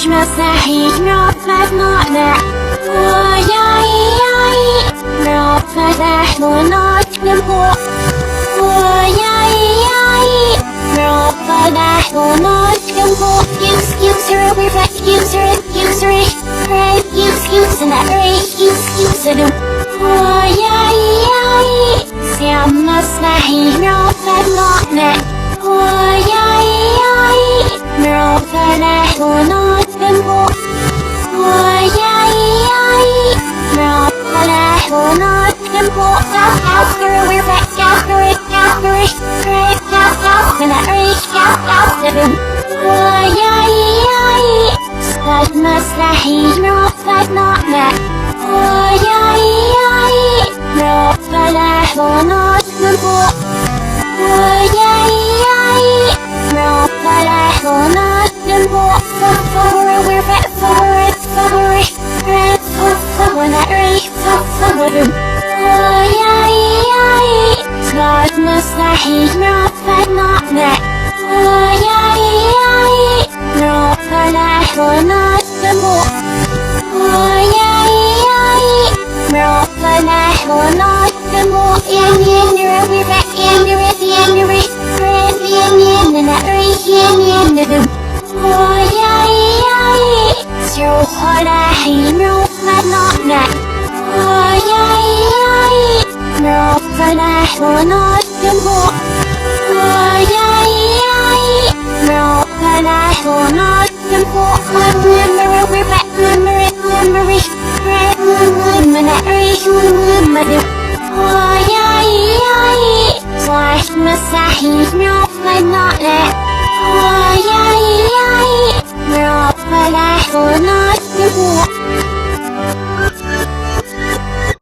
مستحيل رفض نقنع رفض ونط لفوق رفض ونط لفوق Use her reflect, use her right, use and that right, use it سام مستحيل رفض نقنع رفض ونط لفوق مستحيل رفض نقنع رفض ونط لفوق رفض ونط لفوق مستحيل رفض نقنع رفض ونط لفوق رفض ونط لفوق مستحيل رفض نقنع رفض ونط لفوق رفض ونط لفوق مستحيل رفض نقنع رفض ونط لفوق